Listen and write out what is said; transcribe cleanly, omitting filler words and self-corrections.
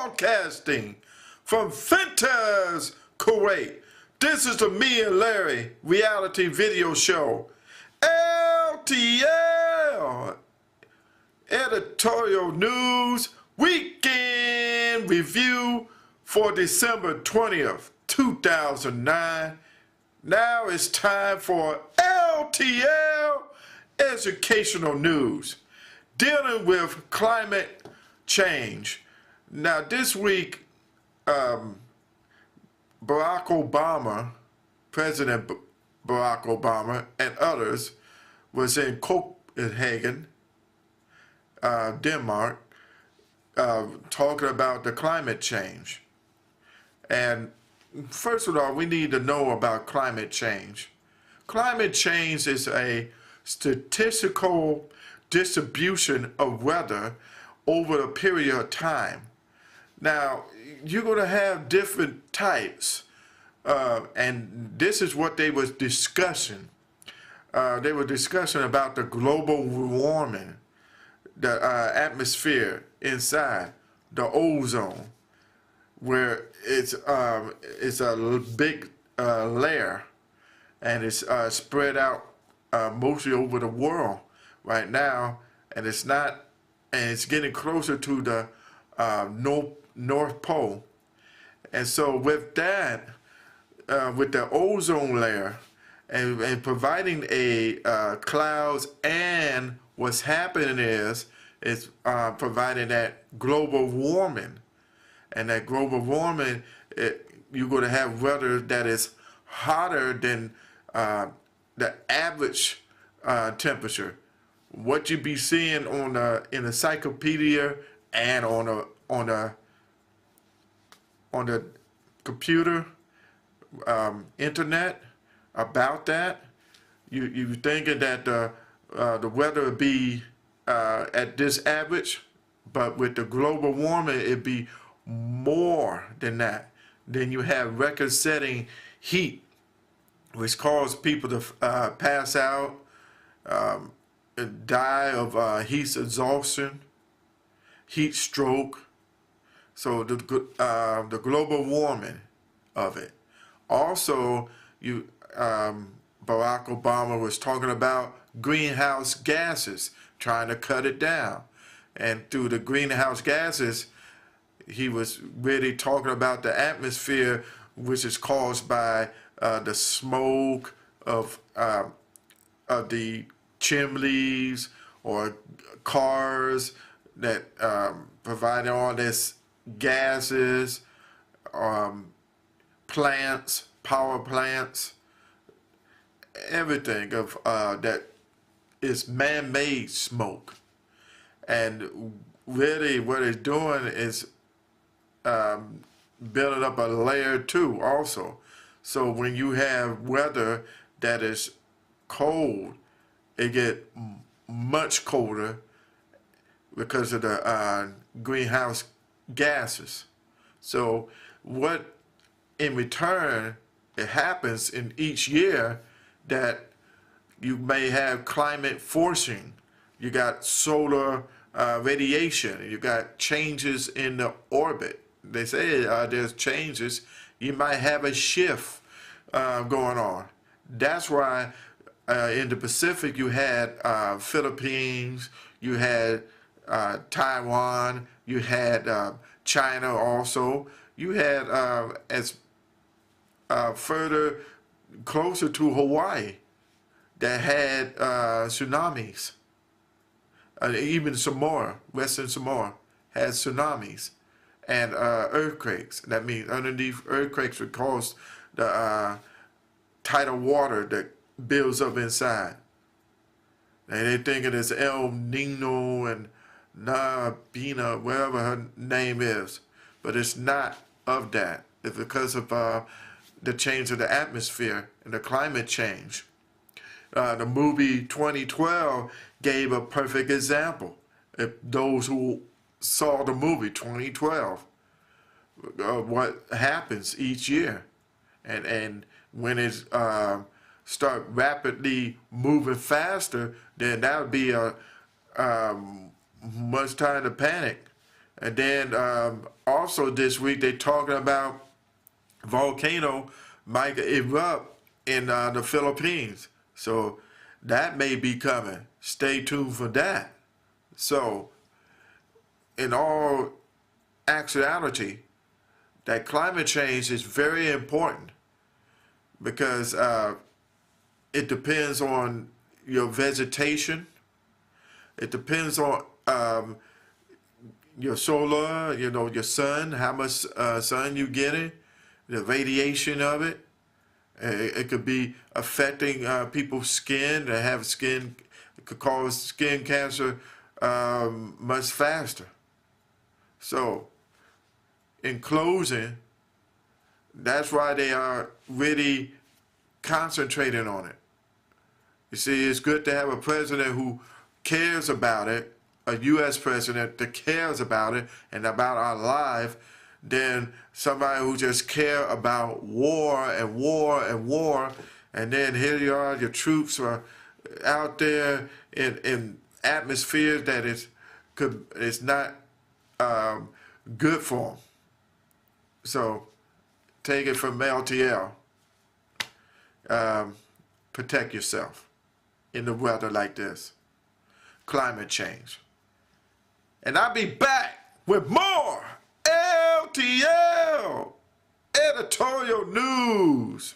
broadcasting from Fenters, Kuwait. This is the Me and Larry reality video show. LTL, editorial news weekend review for December 20th, 2009. Now it's time for LTL educational news dealing with climate change. Now this week, Barack Obama, President Barack Obama and others was in Copenhagen, Denmark, talking about the climate change. And first of all, we need to know about climate change. Climate change is a statistical distribution of weather over a period of time. Now, you're going to have different types, and this is what they was discussing. They were discussing about the global warming, the atmosphere inside, the ozone, where it's a big layer, and it's spread out mostly over the world right now, and it's getting closer to the North Pole. And so with that, with the ozone layer and providing a clouds, and what's happening is providing that global warming. And that global warming, you're going to have weather that is hotter than the average temperature. What you be seeing in the encyclopedia and on the computer, internet about that, you thinking that the weather would be at this average, but with the global warming it'd be more than that. Then you have record-setting heat, which cause people to pass out, die of heat exhaustion, heat stroke. So the global warming of it. Also, Barack Obama was talking about greenhouse gases, trying to cut it down. And through the greenhouse gases, he was really talking about the atmosphere, which is caused by the smoke of the chimneys or cars that provide all this gases, plants, power plants, everything of that is man-made smoke. And really what it's doing is building up a layer 2 also. So when you have weather that is cold, it get much colder because of the greenhouse gases. So what in return it happens in each year that you may have climate forcing. You got solar radiation, you got changes in the orbit. They say there's changes. You might have a shift going on. That's why in the Pacific you had Philippines, you had Taiwan, you had China also. You had as further closer to Hawaii that had tsunamis. Even Samoa, Western Samoa, has tsunamis and earthquakes. That means underneath earthquakes would cause the tidal water that builds up inside. And they think it is El Nino and Bina, whatever her name is. But it's not of that. It's because of the change of the atmosphere and the climate change. The movie 2012 gave a perfect example. If those who saw the movie 2012, what happens each year, and when it start rapidly moving faster, then that would be a much time to panic And then also this week they're talking about volcano might erupt in the Philippines. So that may be coming. Stay tuned for that. So in all actuality, that climate change is very important because it depends on your vegetation. It depends on your solar, your sun, how much sun you're getting, the radiation of it. It could be affecting people's skin. They have skin, it could cause skin cancer much faster. So, in closing, that's why they are really concentrating on it. You see, it's good to have a president who cares about it, a U.S. president that cares about it and about our life, than somebody who just care about war and war and war. And then here you are, your troops are out there in atmospheres that is not good for them. So take it from LTL. Protect yourself in the weather like this. Climate change. And I'll be back with more LTL editorial news.